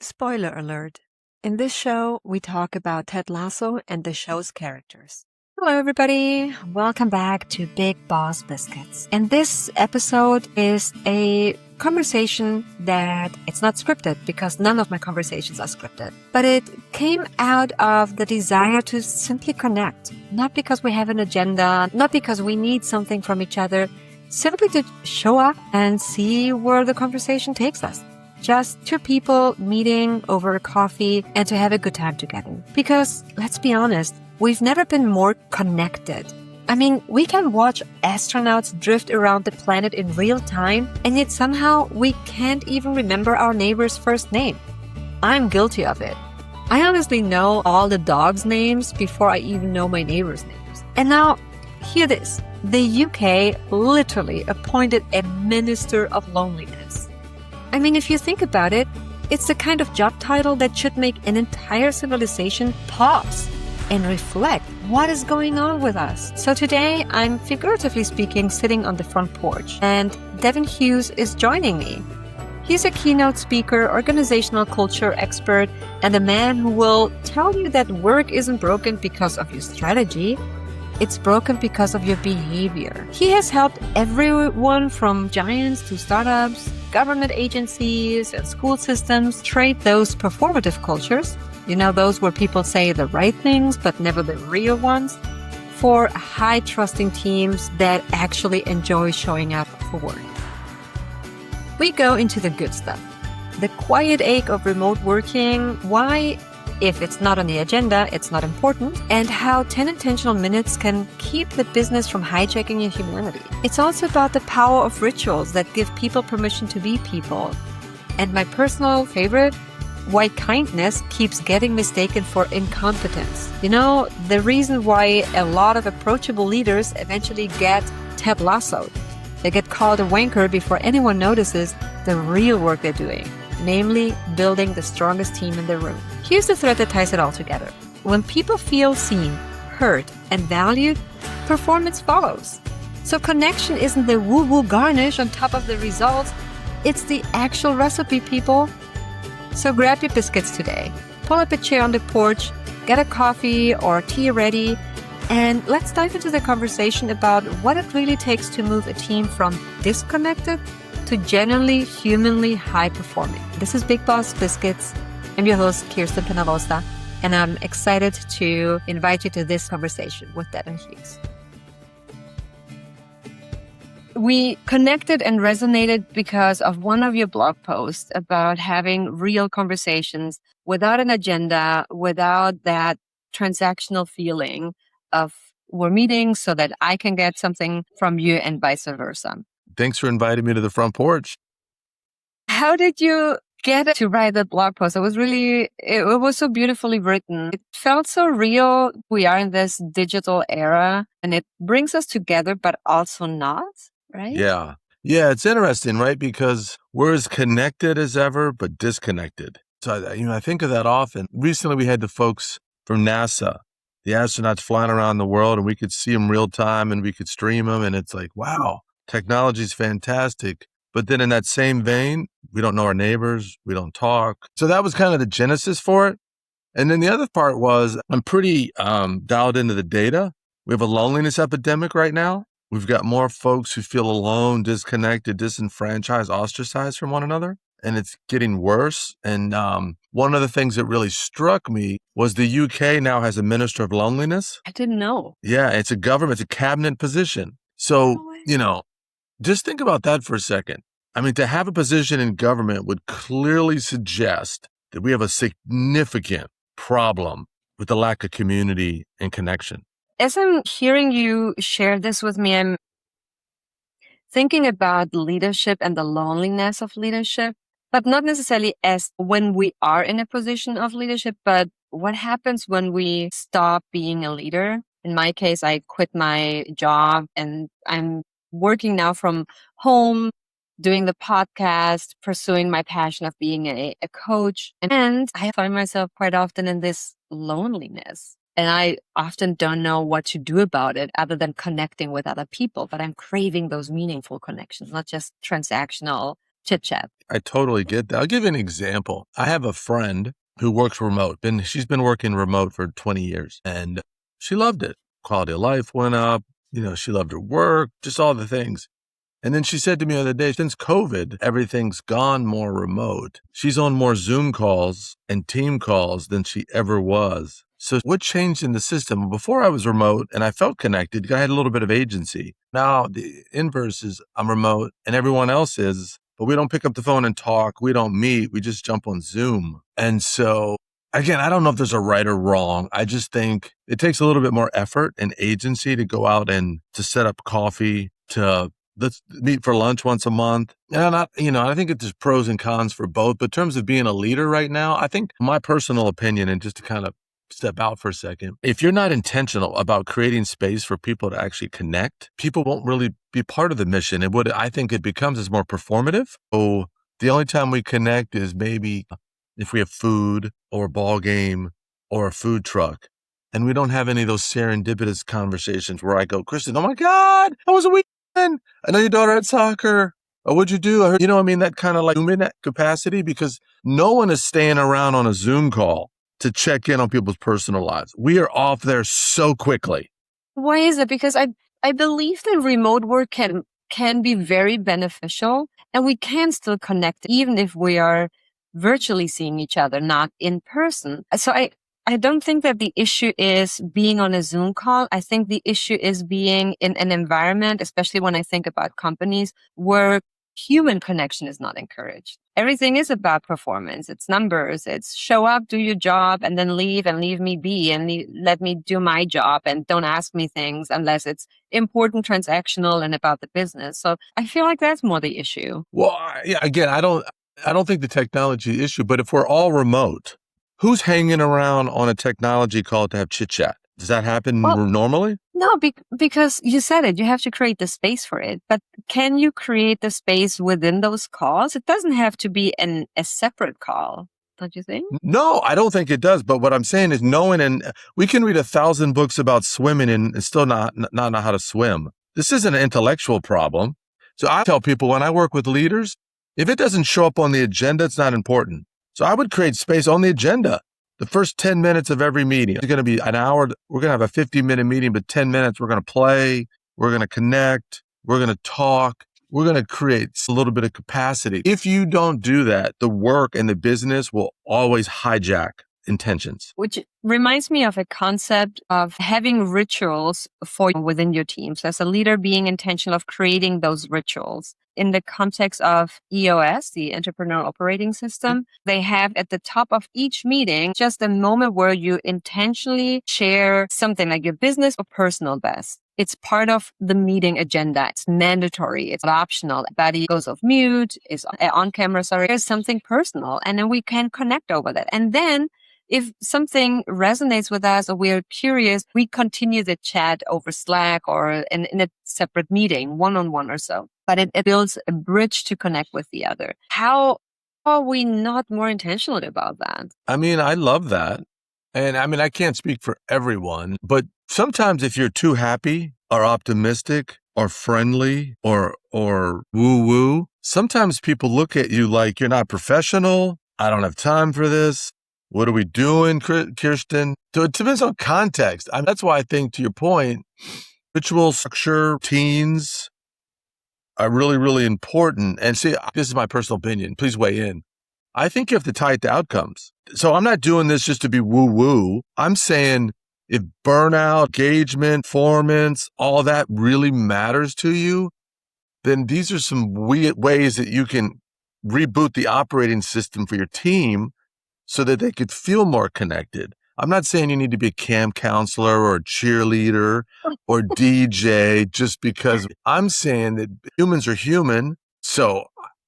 Spoiler alert. In this show, we talk about Ted Lasso and the show's characters. Hello, everybody. Welcome back to Big Boss Biscuits. And this episode is a conversation that it's not scripted because none of my conversations are scripted. But it came out of the desire to simply connect. Not because we have an agenda, not because we need something from each other, simply to show up and see where the conversation takes us. Just two people meeting over a coffee and to have a good time together. Because, let's be honest, we've never been more connected. I mean, we can watch astronauts drift around the planet in real time, and yet somehow we can't even remember our neighbor's first name. I'm guilty of it. I honestly know all the dogs' names before I even know my neighbor's names. And now, hear this. The UK literally appointed a minister of loneliness. I mean, if you think about it, it's the kind of job title that should make an entire civilization pause and reflect what is going on with us. So today, I'm figuratively speaking sitting on the front porch, and Devin Hughes is joining me. He's a keynote speaker, organizational culture expert, and a man who will tell you that work isn't broken because of your strategy. It's broken because of your behavior. He has helped everyone from giants to startups, government agencies, and school systems trade those performative cultures, you know, those where people say the right things but never the real ones, for high-trusting teams that actually enjoy showing up for work. We go into the good stuff. The quiet ache of remote working, why, if it's not on the agenda, it's not important, and how 10 intentional minutes can keep the business from hijacking your humanity. It's also about the power of rituals that give people permission to be people. And my personal favorite, why kindness keeps getting mistaken for incompetence. You know, the reason why a lot of approachable leaders eventually get Ted Lassoed. They get called a wanker before anyone notices the real work they're doing, namely building the strongest team in the room. Here's the thread that ties it all together. When people feel seen, heard, and valued, performance follows. So connection isn't the woo-woo garnish on top of the results. It's the actual recipe, people. So grab your biscuits today. Pull up a chair on the porch, get a coffee or tea ready, and let's dive into the conversation about what it really takes to move a team from disconnected to genuinely, humanly high-performing. This is Big Boss Biscuits. I'm your host, Kirsten Penalosa, and I'm excited to invite you to this conversation with Devin Hughes. We connected and resonated because of one of your blog posts about having real conversations without an agenda, without that transactional feeling of we're meeting so that I can get something from you and vice versa. Thanks for inviting me to the front porch. How did you get to write that blog post? It was so beautifully written. It felt so real. We are in this digital era and it brings us together, but also not, right? Yeah, it's interesting, right? Because we're as connected as ever, but disconnected. So, I think of that often. Recently, we had the folks from NASA, the astronauts flying around the world, and we could see them real time and we could stream them. And it's like, wow, technology's fantastic. But then in that same vein, we don't know our neighbors, we don't talk. So that was kind of the genesis for it. And then the other part was I'm pretty dialed into the data. We have a loneliness epidemic right now. We've got more folks who feel alone, disconnected, disenfranchised, ostracized from one another. And it's getting worse. And one of the things that really struck me was the UK now has a minister of loneliness. I didn't know. Yeah, it's a government, it's a cabinet position. So, just think about that for a second. I mean, to have a position in government would clearly suggest that we have a significant problem with the lack of community and connection. As I'm hearing you share this with me, I'm thinking about leadership and the loneliness of leadership, but not necessarily as when we are in a position of leadership, but what happens when we stop being a leader. In my case, I quit my job and I'm working now from home, doing the podcast, pursuing my passion of being a coach. And I find myself quite often in this loneliness. And I often don't know what to do about it other than connecting with other people. But I'm craving those meaningful connections, not just transactional chit chat. I totally get that. I'll give you an example. I have a friend who works remote. She's been working remote for 20 years and she loved it. Quality of life went up. She loved her work, just all the things. And then she said to me the other day, since COVID, everything's gone more remote. She's on more Zoom calls and team calls than she ever was. So what changed in the system? Before I was remote and I felt connected, I had a little bit of agency. Now the inverse is I'm remote and everyone else is, but we don't pick up the phone and talk. We don't meet. We just jump on Zoom. And so again, I don't know if there's a right or wrong. I just think it takes a little bit more effort and agency to go out and to set up coffee, to let's meet for lunch once a month. And I think there's pros and cons for both. But in terms of being a leader right now, I think my personal opinion, and just to kind of step out for a second, if you're not intentional about creating space for people to actually connect, people won't really be part of the mission. And what I think it becomes is more performative. So the only time we connect is maybe if we have food or a ball game or a food truck. And we don't have any of those serendipitous conversations where I go, Kristen, oh my God, how was a weekend? I know your daughter had soccer. Oh, what'd you do? I heard, that kind of like human capacity, because no one is staying around on a Zoom call to check in on people's personal lives. We are off there so quickly. Why is it? Because I believe that remote work can be very beneficial and we can still connect even if we are virtually seeing each other, not in person. So I don't think that the issue is being on a Zoom call. I think the issue is being in an environment, especially when I think about companies, where human connection is not encouraged. Everything is about performance. It's numbers. It's show up, do your job, and then leave me be and let me do my job and don't ask me things unless it's important, transactional, and about the business. So I feel like that's more the issue. Well, yeah, again, I don't think the technology issue, but if we're all remote, who's hanging around on a technology call to have chit chat? Does that happen normally? No, because you said it, you have to create the space for it. But can you create the space within those calls? It doesn't have to be a separate call, don't you think? No, I don't think it does. But what I'm saying is we can read 1,000 books about swimming and still not know how to swim. This isn't an intellectual problem. So I tell people when I work with leaders, if it doesn't show up on the agenda, it's not important. So I would create space on the agenda. The first 10 minutes of every meeting is going to be an hour. We're going to have a 50-minute meeting, but 10 minutes, we're going to play. We're going to connect. We're going to talk. We're going to create a little bit of capacity. If you don't do that, the work and the business will always hijack intentions. Which reminds me of a concept of having rituals for within your teams. As a leader, being intentional of creating those rituals. In the context of EOS, the Entrepreneur Operating System, they have at the top of each meeting just a moment where you intentionally share something like your business or personal best. It's part of the meeting agenda. It's mandatory. It's not optional. Everybody goes off mute, is on camera, There's something personal. And then we can connect over that. And then if something resonates with us or we're curious, we continue the chat over Slack or in a separate meeting, one-on-one or so. But it builds a bridge to connect with the other. How are we not more intentional about that? I mean, I love that. And I mean, I can't speak for everyone, but sometimes if you're too happy or optimistic or friendly or woo-woo, sometimes people look at you like you're not professional. I don't have time for this. What are we doing, Kirsten? So it depends on context. That's why I think, to your point, ritual structure, routines are really, really important. And see, this is my personal opinion. Please weigh in. I think you have to tie it to outcomes. So I'm not doing this just to be woo-woo. I'm saying if burnout, engagement, performance, all that really matters to you, then these are some ways that you can reboot the operating system for your team so that they could feel more connected. I'm not saying you need to be a camp counselor or a cheerleader or DJ just because. I'm saying that humans are human. So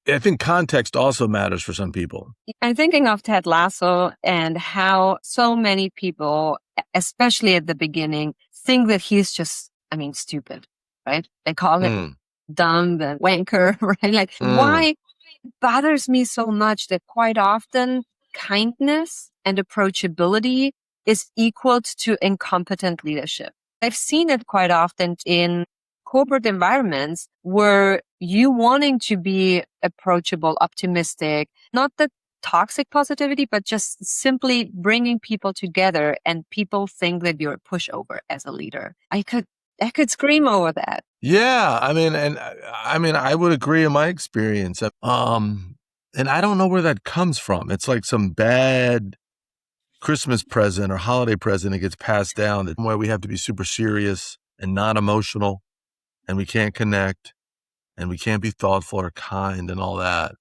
I think context also matters for some people. I'm thinking of Ted Lasso and how so many people, especially at the beginning, think that he's just, stupid, right? They call him dumb and wanker, right? Like, why it bothers me so much that quite often kindness and approachability is equal to incompetent leadership. I've seen it quite often in corporate environments where you wanting to be approachable, optimistic, not the toxic positivity, but just simply bringing people together, and people think that you're a pushover as a leader. I could scream over that. Yeah, I mean, and I mean, I would agree in my experience. And I don't know where that comes from. It's like some bad Christmas present or holiday present that gets passed down, that where we have to be super serious and not emotional, and we can't connect, and we can't be thoughtful or kind and all that.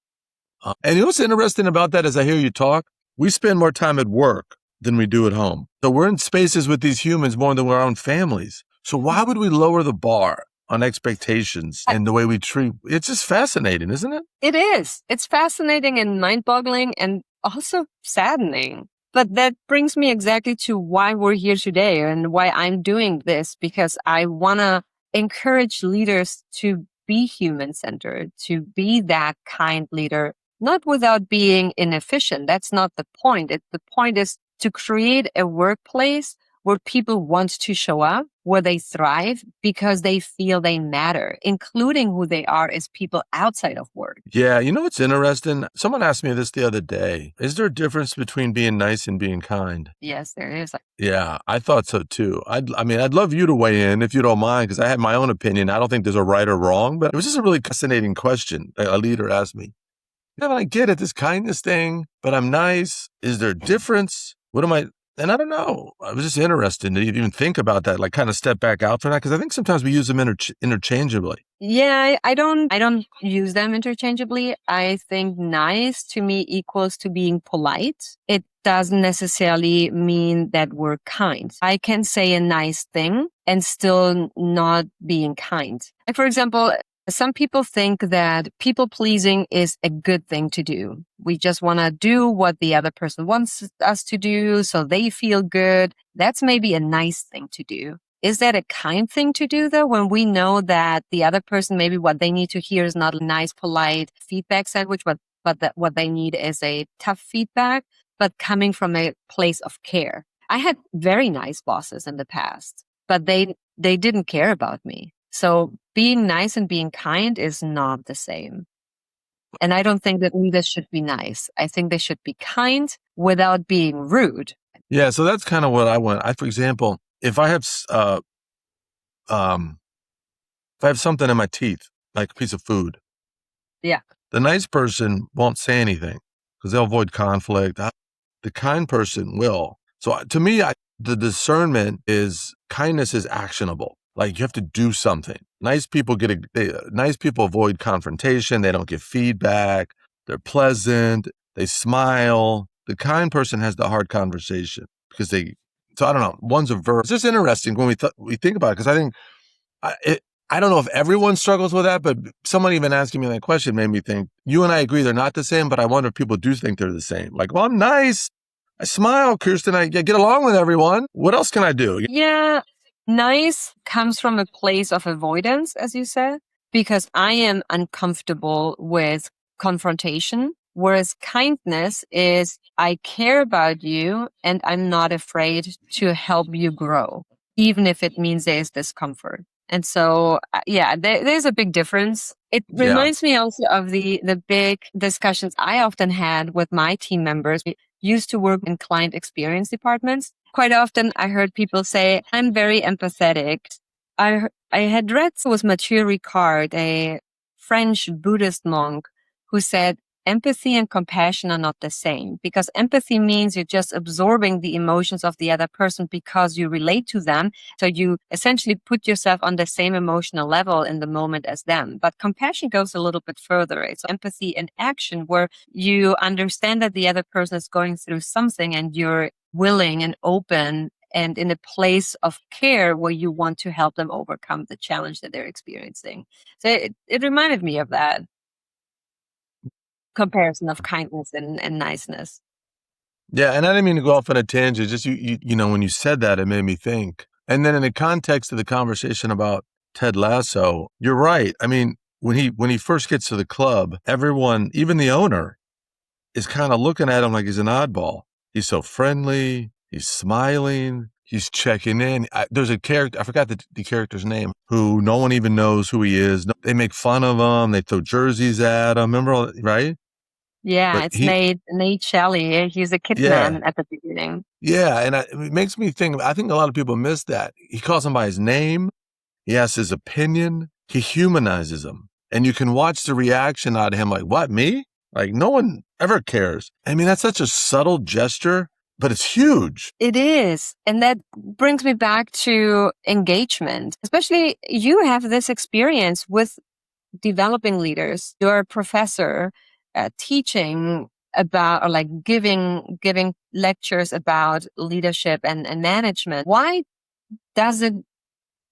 And you know what's interesting about that, as I hear you talk, we spend more time at work than we do at home. So we're in spaces with these humans more than our own families. So why would we lower the bar on expectations and the way we treat? It's just fascinating, isn't it? It is. It's fascinating and mind-boggling and also saddening. But that brings me exactly to why we're here today and why I'm doing this, because I want to encourage leaders to be human-centered, to be that kind leader, not without being inefficient. That's not the point. The point is to create a workplace where people want to show up, where they thrive because they feel they matter, including who they are as people outside of work. Yeah, you know what's interesting? Someone asked me this the other day. Is there a difference between being nice and being kind? Yes, there is. Yeah, I thought so too. I'd love you to weigh in if you don't mind, because I have my own opinion. I don't think there's a right or wrong, but it was just a really fascinating question a leader asked me. Yeah, but I get it, this kindness thing, but I'm nice. Is there a difference? What am I? And I don't know. I was just interested to even think about that, like kind of step back out from that, because I think sometimes we use them interchangeably. Yeah, I don't use them interchangeably. I think nice to me equals to being polite. It doesn't necessarily mean that we're kind. I can say a nice thing and still not being kind. Like, for example, some people think that people pleasing is a good thing to do. We just want to do what the other person wants us to do so they feel good. That's maybe a nice thing to do. Is that a kind thing to do, though, when we know that the other person, maybe what they need to hear is not a nice, polite feedback sandwich, but that what they need is a tough feedback, but coming from a place of care? I had very nice bosses in the past, but they didn't care about me. So being nice and being kind is not the same. And I don't think that leaders should be nice. I think they should be kind without being rude. Yeah, so that's kind of what I want. For example, if I have something in my teeth, like a piece of food, Yeah. the nice person won't say anything because they'll avoid conflict. The kind person will. So to me, the discernment is kindness is actionable. Like you have to do something. Nice people nice people avoid confrontation. They don't give feedback. They're pleasant. They smile. The kind person has the hard conversation because so I don't know. One's a verb. It's just interesting when we think about it, because I think I don't know if everyone struggles with that, but someone even asking me that question made me think, you and I agree they're not the same, but I wonder if people do think they're the same. Like, well, I'm nice. I smile, Kirsten. I get along with everyone. What else can I do? Yeah. Nice comes from a place of avoidance, as you said, because I am uncomfortable with confrontation. Whereas kindness is, I care about you and I'm not afraid to help you grow, even if it means there's discomfort. And so, yeah, there's a big difference. It reminds me also of the big discussions I often had with my team members. We used to work in client experience departments. Quite often I heard people say, I'm very empathetic. I had read was Mathieu Ricard, a French Buddhist monk, who said, empathy and compassion are not the same, because empathy means you're just absorbing the emotions of the other person because you relate to them. So you essentially put yourself on the same emotional level in the moment as them. But compassion goes a little bit further. It's empathy in action, where you understand that the other person is going through something and you're willing and open and in a place of care where you want to help them overcome the challenge that they're experiencing. So it reminded me of that comparison of kindness and niceness. Yeah, and I didn't mean to go off on a tangent. Just you know, when you said that, it made me think. And then in the context of the conversation about Ted Lasso, you're right. I mean, when he first gets to the club, everyone, even the owner, is kind of looking at him like he's an oddball. He's so friendly. He's smiling. He's checking in. There's a character, I forgot the character's name, who no one even knows who he is. They make fun of him. They throw jerseys at him. Remember, right? Yeah, But it's Nate Shelley. He's a kid yeah, man at the beginning. yeah. And it makes me think, I think a lot of people miss that. He calls him by his name. He asks his opinion. He humanizes him. And you can watch the reaction out of him like, what, me? Like, no one ever cares. I mean, that's such a subtle gesture, but it's huge. It is. And that brings me back to engagement. Especially you have this experience with developing leaders. You're a professor teaching about, or like giving lectures about leadership and management. Why does it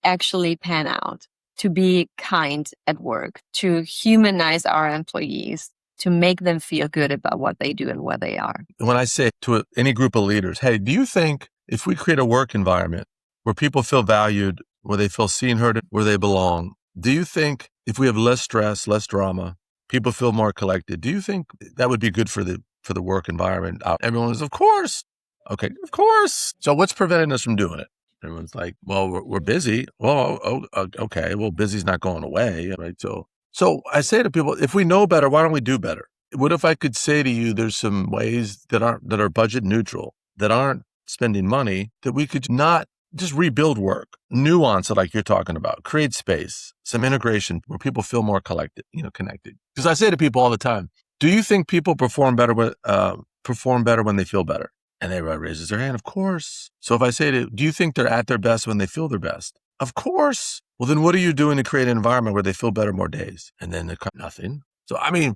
actually pan out to be kind at work, to humanize our employees, to make them feel good about what they do and where they are? When I say to any group of leaders, hey, do you think if we create a work environment where people feel valued, where they feel seen, heard, where they belong, do you think if we have less stress, less drama, people feel more collected, do you think that would be good for the work environment? Everyone is, of course. Okay, of course. So what's preventing us from doing it? Everyone's like, well, we're busy. Well, okay. Well, busy's not going away, right? So I say to people, if we know better, why don't we do better? What if I could say to you, there's some ways that are budget neutral, that aren't spending money, that we could not just rebuild work, nuance it like you're talking about, create space, some integration where people feel more connected. Because I say to people all the time, do you think people perform better when they feel better? And everybody raises their hand. Of course. So if I say do you think they're at their best when they feel their best? Of course. Well, then what are you doing to create an environment where they feel better more days? And then they come nothing. So, I mean,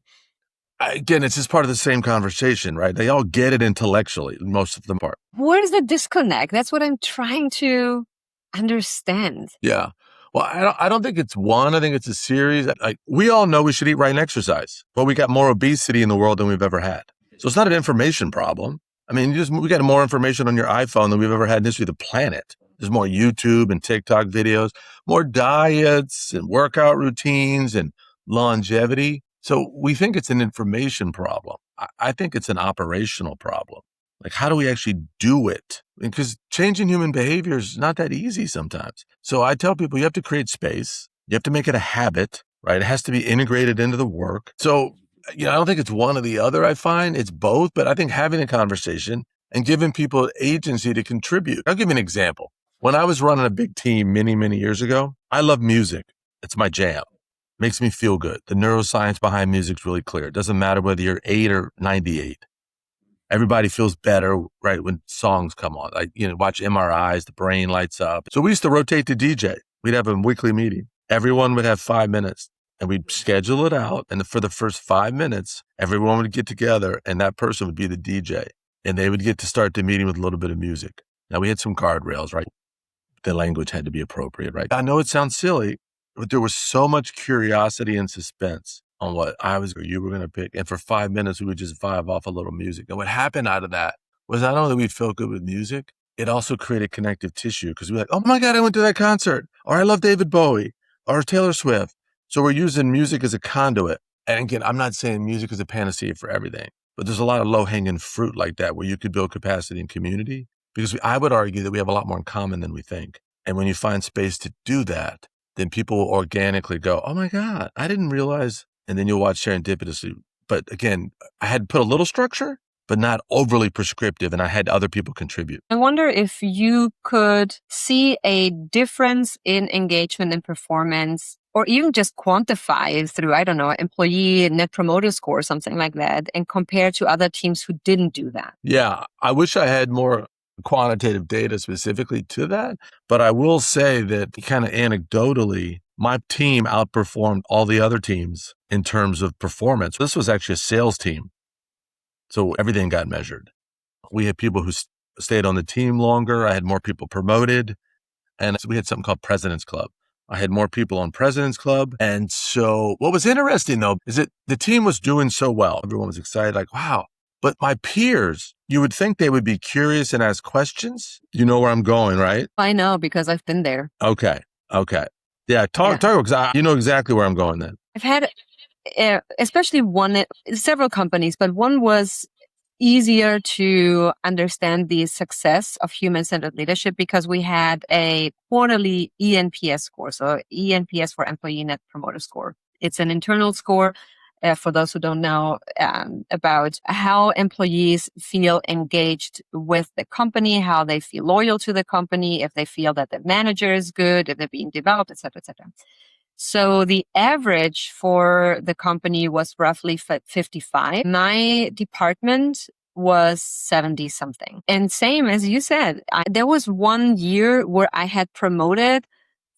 again, it's just part of the same conversation, right? They all get it intellectually, most of them part. Where's the disconnect? That's what I'm trying to understand. Yeah. Well, I don't think it's one. I think it's a series. We all know we should eat right and exercise, but we got more obesity in the world than we've ever had. So it's not an information problem. I mean, we got more information on your iPhone than we've ever had in the history of the planet. There's more YouTube and TikTok videos, more diets and workout routines and longevity. So we think it's an information problem. I think it's an operational problem. Like, how do we actually do it? Because changing human behavior is not that easy sometimes. So I tell people you have to create space. You have to make it a habit, right? It has to be integrated into the work. So I don't think it's one or the other, I find. It's both, but I think having a conversation and giving people agency to contribute. I'll give you an example. When I was running a big team many, many years ago, I love music. It's my jam. Makes me feel good. The neuroscience behind music is really clear. It doesn't matter whether you're 8 or 98. Everybody feels better, right, when songs come on. Watch MRIs, the brain lights up. So we used to rotate the DJ. We'd have a weekly meeting. Everyone would have 5 minutes. And we'd schedule it out. And for the first 5 minutes, everyone would get together and that person would be the DJ. And they would get to start the meeting with a little bit of music. Now, we had some guardrails, right? The language had to be appropriate, right? I know it sounds silly, but there was so much curiosity and suspense on what you were going to pick. And for 5 minutes, we would just vibe off a little music. And what happened out of that was not only we felt good with music, it also created connective tissue because we were like, oh my God, I went to that concert. Or I love David Bowie or Taylor Swift. So we're using music as a conduit. And again, I'm not saying music is a panacea for everything, but there's a lot of low-hanging fruit like that where you could build capacity and community because I would argue that we have a lot more in common than we think. And when you find space to do that, then people will organically go, oh my God, I didn't realize. And then you'll watch serendipitously. But again, I had put a little structure, but not overly prescriptive. And I had other people contribute. I wonder if you could see a difference in engagement and performance, or even just quantify through, I don't know, employee net promoter score or something like that, and compare to other teams who didn't do that. Yeah, I wish I had more quantitative data specifically to that. But I will say that kind of anecdotally, my team outperformed all the other teams in terms of performance. This was actually a sales team. So everything got measured. We had people who stayed on the team longer. I had more people promoted. And so we had something called President's Club. I had more people on President's Club. And so what was interesting, though, is that the team was doing so well. Everyone was excited, like, wow. But my peers, you would think they would be curious and ask questions. You know where I'm going, right? I know because I've been there. Okay. Yeah, talk because you know exactly where I'm going then. I've had, especially several companies, but one was easier to understand the success of human-centered leadership because we had a quarterly ENPS score. So ENPS for Employee Net Promoter Score. It's an internal score. For those who don't know, about how employees feel engaged with the company, how they feel loyal to the company, if they feel that the manager is good, if they're being developed, et cetera, et cetera. So the average for the company was roughly 55. My department was 70 something. And same as you said, there was one year where I had promoted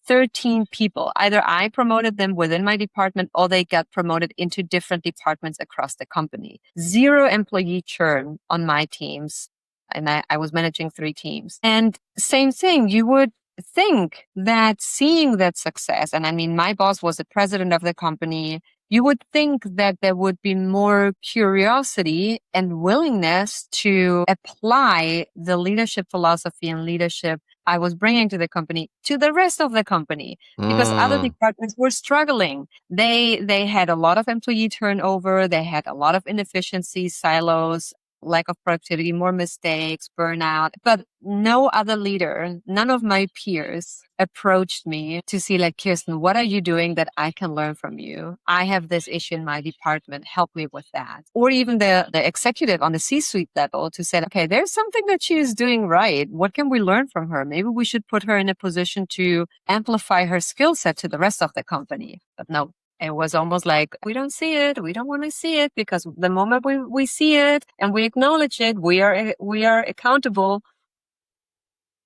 13 people. Either I promoted them within my department or they got promoted into different departments across the company. 0 employee churn on my teams. And I was managing 3 teams. And same thing, you would think that seeing that success, and I mean, my boss was the president of the company, you would think that there would be more curiosity and willingness to apply the leadership philosophy and leadership I was bringing to the company to the rest of the company because other departments were struggling. They had a lot of employee turnover. They had a lot of inefficiencies, silos, lack of productivity, more mistakes, burnout. But no other leader, none of my peers approached me to see like, Kirsten, what are you doing that I can learn from you? I have this issue in my department. Help me with that. Or even the executive on the C-suite level to say, okay, there's something that she is doing right. What can we learn from her? Maybe we should put her in a position to amplify her skill set to the rest of the company. But no, it was almost like, we don't see it. We don't want to see it because the moment we see it and we acknowledge it, we are accountable,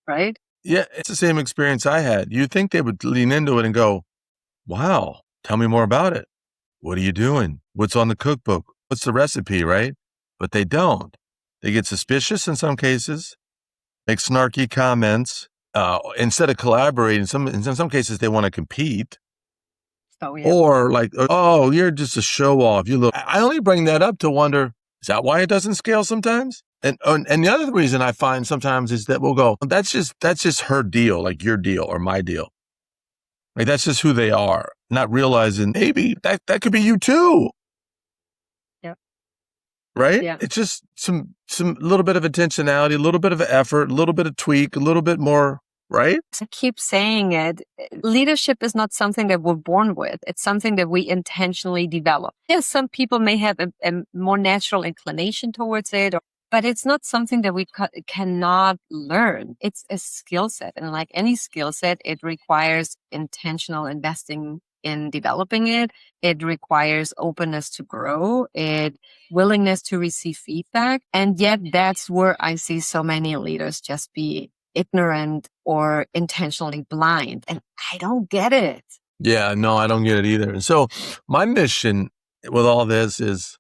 right? Yeah, it's the same experience I had. You'd think they would lean into it and go, wow, tell me more about it. What are you doing? What's on the cookbook? What's the recipe, right? But they don't. They get suspicious in some cases, make snarky comments. Instead of collaborating, in some cases, they want to compete. So, yeah. Or like, oh, you're just a show off. You look. I only bring that up to wonder, is that why it doesn't scale sometimes? And the other reason I find sometimes is that we'll go, that's just her deal, like your deal or my deal. Like that's just who they are, not realizing maybe that could be you too. Yeah. Right? Yeah. It's just some little bit of intentionality, a little bit of effort, a little bit of tweak, a little bit more, right? I keep saying it. Leadership is not something that we're born with. It's something that we intentionally develop. Yes, some people may have a more natural inclination towards it, but it's not something that we cannot learn. It's a skill set. And like any skill set, it requires intentional investing in developing it. It requires openness to grow, willingness to receive feedback. And yet that's where I see so many leaders just be ignorant or intentionally blind. And I don't get it. Yeah, no, I don't get it either. And so my mission with all this is,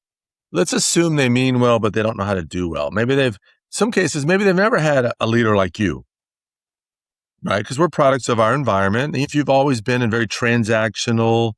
let's assume they mean well, but they don't know how to do well. Maybe some cases, maybe they've never had a leader like you, right? Because we're products of our environment. If you've always been in very transactional,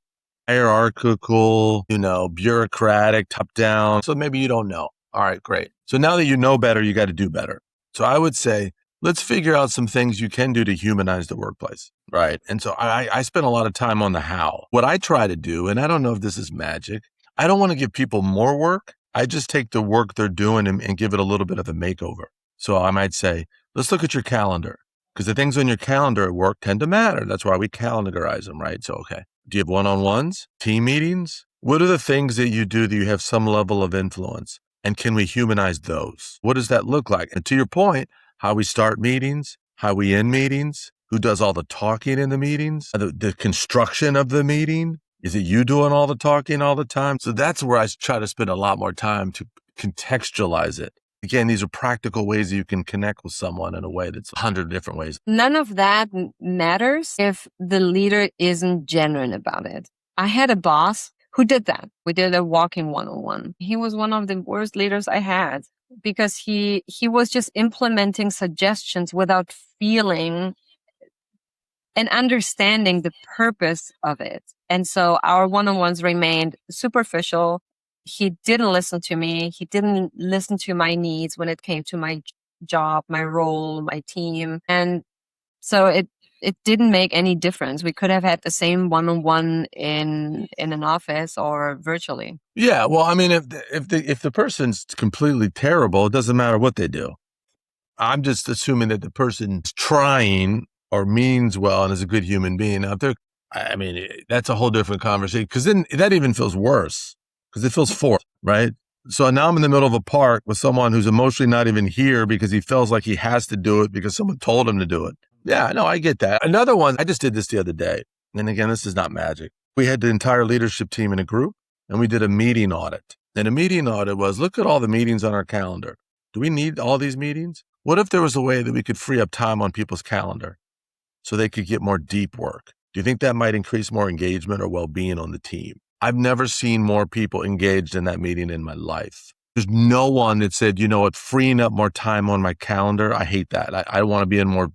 hierarchical, bureaucratic, top down, so maybe you don't know. All right, great. So now that you know better, you got to do better. So I would say, let's figure out some things you can do to humanize the workplace, right? And so I spend a lot of time on the how. What I try to do, and I don't know if this is magic, I don't want to give people more work. I just take the work they're doing and give it a little bit of a makeover. So I might say, let's look at your calendar, because the things on your calendar at work tend to matter. That's why we calendarize them, right? So, okay. Do you have one-on-ones, team meetings? What are the things that you do that you have some level of influence? And can we humanize those? What does that look like? And to your point, how we start meetings, how we end meetings, who does all the talking in the meetings, the construction of the meeting. Is it you doing all the talking all the time? So that's where I try to spend a lot more time to contextualize it. Again, these are practical ways that you can connect with someone in a way that's 100 different ways. None of that matters if the leader isn't genuine about it. I had a boss who did that. We did a walking one-on-one. He was one of the worst leaders I had because he was just implementing suggestions without feeling and understanding the purpose of it. And so our one-on-ones remained superficial. He didn't listen to me. He didn't listen to my needs when it came to my job, my role, my team. And so it didn't make any difference. We could have had the same one-on-one in an office or virtually. Yeah, well, I mean, if the person's completely terrible, it doesn't matter what they do. I'm just assuming that the person's trying or means well and is a good human being. Now, if they're, I mean, that's a whole different conversation, because then that even feels worse because it feels forced, right? So now I'm in the middle of a park with someone who's emotionally not even here because he feels like he has to do it because someone told him to do it. Yeah, no, I get that. Another one, I just did this the other day. And again, this is not magic. We had the entire leadership team in a group and we did a meeting audit. And a meeting audit was, look at all the meetings on our calendar. Do we need all these meetings? What if there was a way that we could free up time on people's calendar so they could get more deep work? Do you think that might increase more engagement or well-being on the team? I've never seen more people engaged in that meeting in my life. There's no one that said, you know what, freeing up more time on my calendar, I hate that. I want to be in more.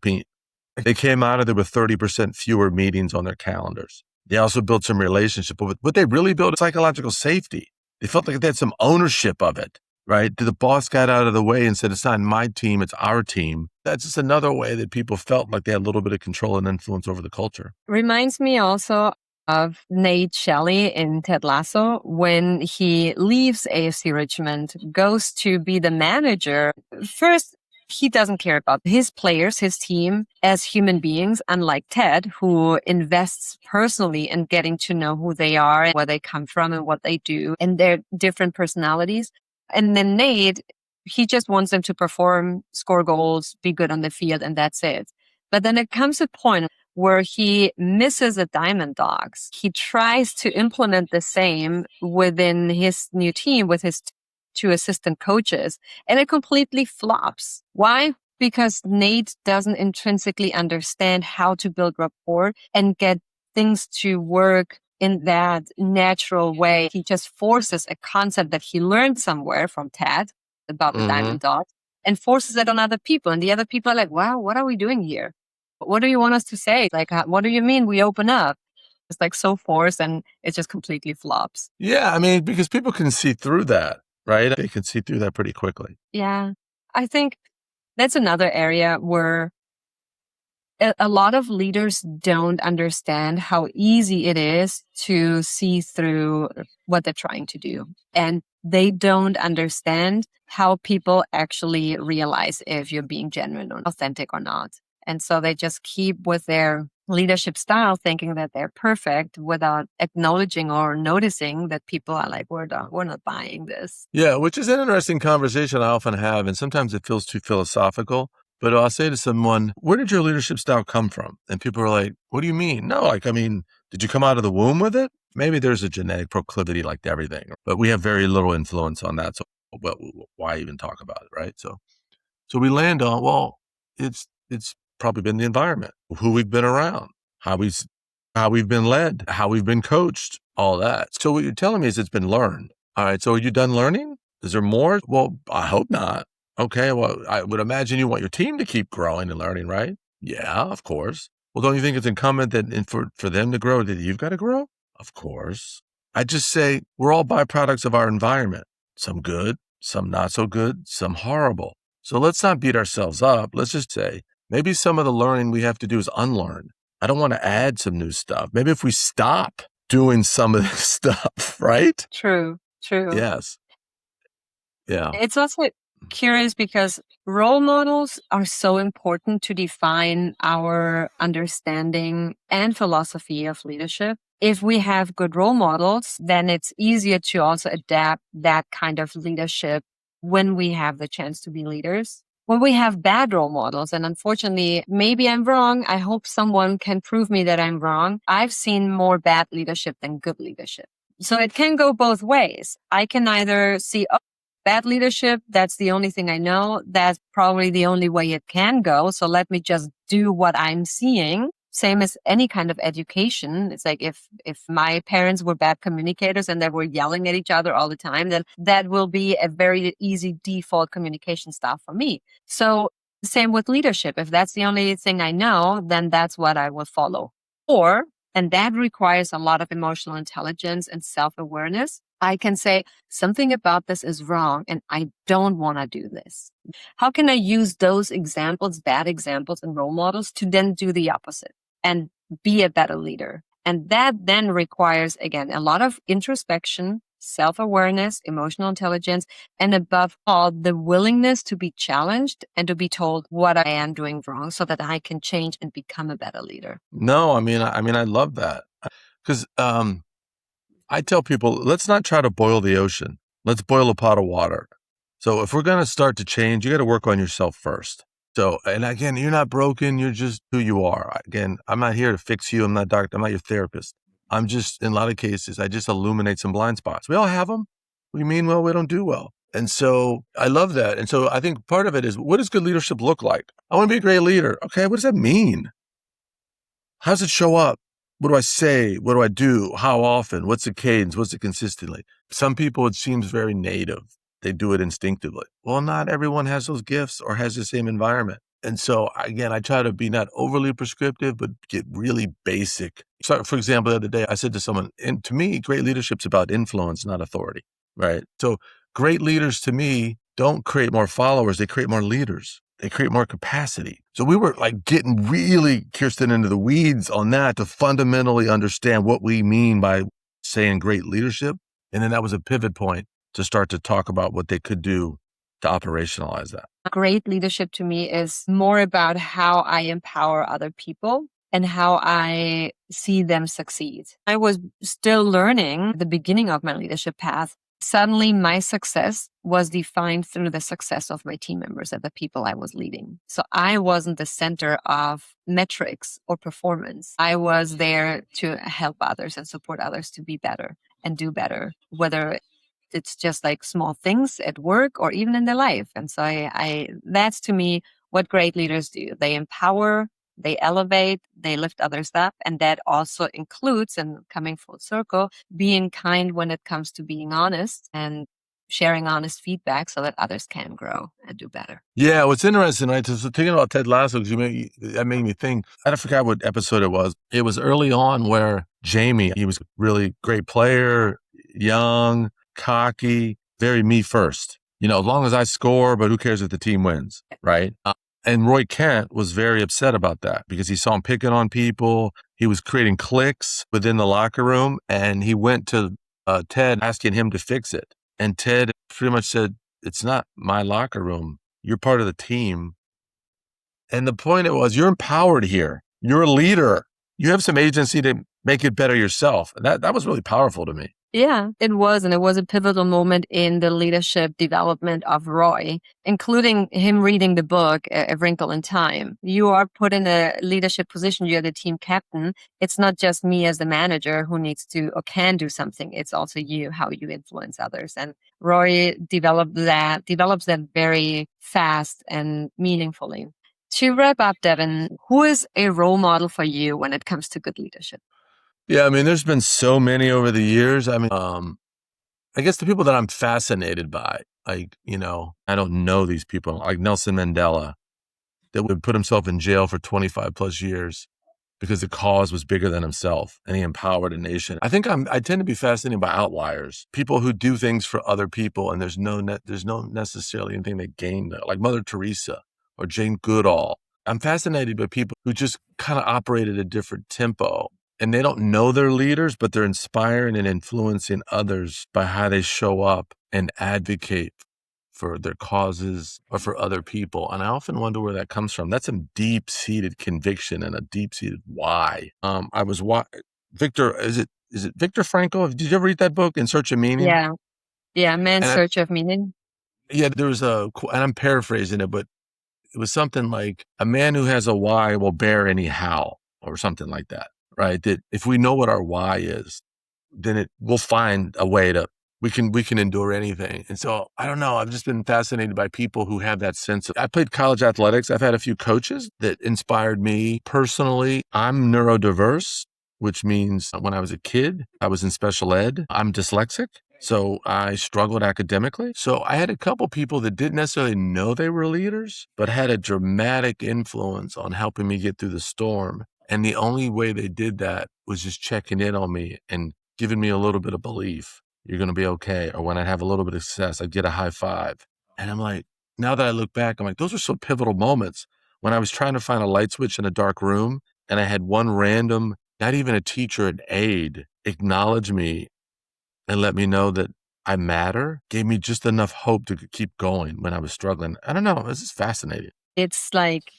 They came out of there with 30% fewer meetings on their calendars. They also built some relationship. But what they really built is psychological safety. They felt like they had some ownership of it, right? The boss got out of the way and said, it's not my team, it's our team. That's just another way that people felt like they had a little bit of control and influence over the culture. Reminds me also of Nate Shelley in Ted Lasso when he leaves AFC Richmond, goes to be the manager. First, he doesn't care about his players, his team as human beings, unlike Ted, who invests personally in getting to know who they are and where they come from and what they do and their different personalities. And then Nate, he just wants them to perform, score goals, be good on the field, and that's it. But then it comes a point where he misses the Diamond Dogs. He tries to implement the same within his new team with his two assistant coaches, and it completely flops. Why? Because Nate doesn't intrinsically understand how to build rapport and get things to work in that natural way. He just forces a concept that he learned somewhere from Ted about the Diamond Dogs and forces it on other people. And the other people are like, wow, what are we doing here? What do you want us to say? Like, what do you mean we open up? It's like so forced and it just completely flops. Yeah, I mean, because people can see through that, right? They can see through that pretty quickly. Yeah. I think that's another area where a lot of leaders don't understand how easy it is to see through what they're trying to do. And they don't understand how people actually realize if you're being genuine or authentic or not. And so they just keep with their leadership style thinking that they're perfect without acknowledging or noticing that people are like, we're not buying this. Yeah, which is an interesting conversation I often have. And sometimes it feels too philosophical. But I'll say to someone, where did your leadership style come from? And people are like, what do you mean? No, like, I mean, did you come out of the womb with it? Maybe there's a genetic proclivity like everything, but we have very little influence on that. So why even talk about it, right? So we land on, well, it's probably been the environment, who we've been around, how we've been led, how we've been coached, all that. So what you're telling me is it's been learned. All right. So are you done learning? Is there more? Well, I hope not. Okay, well, I would imagine you want your team to keep growing and learning, right? Yeah, of course. Well, don't you think it's incumbent that for them to grow, that you've got to grow? Of course. I just say we're all byproducts of our environment. Some good, some not so good, some horrible. So let's not beat ourselves up. Let's just say maybe some of the learning we have to do is unlearn. I don't want to add some new stuff. Maybe if we stop doing some of this stuff, right? True. Yes. Yeah. It's also curious because role models are so important to define our understanding and philosophy of leadership. If we have good role models, then it's easier to also adapt that kind of leadership when we have the chance to be leaders. When we have bad role models, and unfortunately, maybe I'm wrong. I hope someone can prove me that I'm wrong. I've seen more bad leadership than good leadership. So it can go both ways. I can either see, bad leadership, that's the only thing I know. That's probably the only way it can go. So let me just do what I'm seeing. Same as any kind of education. It's like if my parents were bad communicators and they were yelling at each other all the time, then that will be a very easy default communication style for me. So same with leadership. If that's the only thing I know, then that's what I will follow. And that requires a lot of emotional intelligence and self-awareness. I can say something about this is wrong and I don't want to do this. How can I use those examples, bad examples and role models to then do the opposite and be a better leader? And that then requires, again, a lot of introspection, self-awareness, emotional intelligence, and above all, the willingness to be challenged and to be told what I am doing wrong so that I can change and become a better leader. No, I love that because I tell people, let's not try to boil the ocean. Let's boil a pot of water. So if we're going to start to change, you got to work on yourself first. So, and again, you're not broken. You're just who you are. Again, I'm not here to fix you. I'm not doctor. I'm not your therapist. I'm just, in a lot of cases, I just illuminate some blind spots. We all have them. We mean well, we don't do well. And so I love that. And so I think part of it is, what does good leadership look like? I want to be a great leader. Okay, what does that mean? How does it show up? What do I say? What do I do? How often? What's the cadence? What's it consistently? Some people, it seems very native. They do it instinctively. Well, not everyone has those gifts or has the same environment. And so, again, I try to be not overly prescriptive, but get really basic. So, for example, the other day, I said to someone, and to me, great leadership's about influence, not authority, right? So great leaders to me don't create more followers. They create more leaders. They create more capacity. So we were like getting really, Kirsten, into the weeds on that to fundamentally understand what we mean by saying great leadership. And then that was a pivot point to start to talk about what they could do to operationalize that. Great leadership to me is more about how I empower other people and how I see them succeed. I was still learning at the beginning of my leadership path. Suddenly, my success was defined through the success of my team members and the people I was leading. So I wasn't the center of metrics or performance. I was there to help others and support others to be better and do better, whether it's just like small things at work or even in their life. And so I that's to me what great leaders do. They empower, they elevate, they lift others up. And that also includes, and coming full circle, being kind when it comes to being honest and sharing honest feedback so that others can grow and do better. Yeah, what's interesting, right? So thinking about Ted Lasso, because that made me think, I forgot what episode it was. It was early on where Jamie, he was a really great player, young, cocky, very me first. As long as I score, but who cares if the team wins, right? And Roy Kent was very upset about that because he saw him picking on people. He was creating cliques within the locker room, and he went to Ted asking him to fix it. And Ted pretty much said, it's not my locker room. You're part of the team. And the point was, you're empowered here. You're a leader. You have some agency to make it better yourself. That was really powerful to me. Yeah, it was. And it was a pivotal moment in the leadership development of Roy, including him reading the book, A Wrinkle in Time. You are put in a leadership position. You're the team captain. It's not just me as the manager who needs to or can do something. It's also you, how you influence others. And Roy develops that very fast and meaningfully. To wrap up, Devin, who is a role model for you when it comes to good leadership? Yeah, there's been so many over the years. I guess the people that I'm fascinated by, I don't know these people, like Nelson Mandela, that would put himself in jail for 25 plus years because the cause was bigger than himself and he empowered a nation. I tend to be fascinated by outliers, people who do things for other people and there's no necessarily anything they gain, like Mother Teresa or Jane Goodall. I'm fascinated by people who just kind of operate at a different tempo. And they don't know they're leaders, but they're inspiring and influencing others by how they show up and advocate for their causes or for other people. And I often wonder where that comes from. That's some deep-seated conviction and a deep-seated why. Victor, is it Victor Frankl? Did you ever read that book, In Search of Meaning? Yeah, Man's Search of Meaning. Yeah, there was and I'm paraphrasing it, but it was something like, a man who has a why will bear any how, or something like that. Right? That if we know what our why is, then we'll find a way we can endure anything. And so I don't know. I've just been fascinated by people who have that sense of, I played college athletics. I've had a few coaches that inspired me personally. I'm neurodiverse, which means when I was a kid, I was in special ed. I'm dyslexic. So I struggled academically. So I had a couple people that didn't necessarily know they were leaders, but had a dramatic influence on helping me get through the storm. And the only way they did that was just checking in on me and giving me a little bit of belief. you're going to be okay. Or when I'd have a little bit of success, I'd get a high five. And I'm like, now that I look back, I'm like, those are so pivotal moments when I was trying to find a light switch in a dark room and I had one random, not even a teacher, an aide, acknowledge me and let me know that I matter, gave me just enough hope to keep going when I was struggling. I don't know. This is fascinating. It's like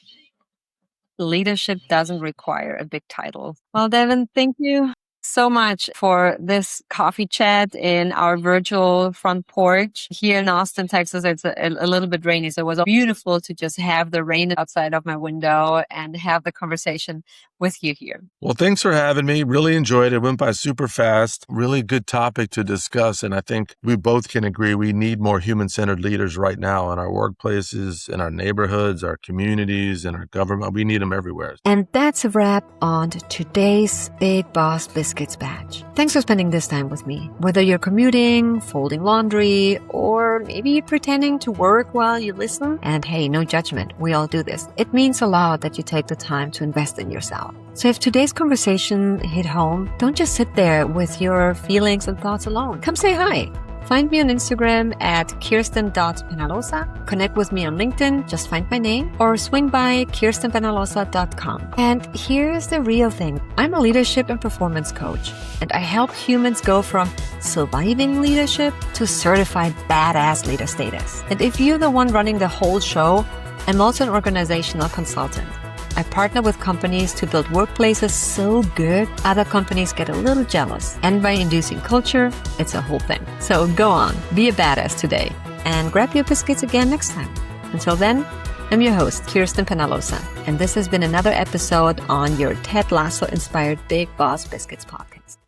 leadership doesn't require a big title. Well, Devin, thank you so much for this coffee chat in our virtual front porch here in Austin, Texas. It's a little bit rainy, so it was beautiful to just have the rain outside of my window and have the conversation with you here. Well, thanks for having me. Really enjoyed it. It went by super fast. Really good topic to discuss. And I think we both can agree we need more human-centered leaders right now in our workplaces, in our neighborhoods, our communities, in our government. We need them everywhere. And that's a wrap on today's Big Boss Biscuits batch. Thanks for spending this time with me. Whether you're commuting, folding laundry, or maybe pretending to work while you listen. And hey, no judgment. We all do this. It means a lot that you take the time to invest in yourself. So if today's conversation hit home, don't just sit there with your feelings and thoughts alone. Come say hi. Find me on Instagram at kirsten.penalosa. Connect with me on LinkedIn, just find my name, or swing by kirstenpenalosa.com. And here's the real thing. I'm a leadership and performance coach, and I help humans go from surviving leadership to certified badass leader status. And if you're the one running the whole show, I'm also an organizational consultant. I partner with companies to build workplaces so good, other companies get a little jealous. And by inducing culture, it's a whole thing. So go on, be a badass today, and grab your biscuits again next time. Until then, I'm your host, Kirsten Penalosa, and this has been another episode on your Ted Lasso-inspired Big Boss Biscuits podcast.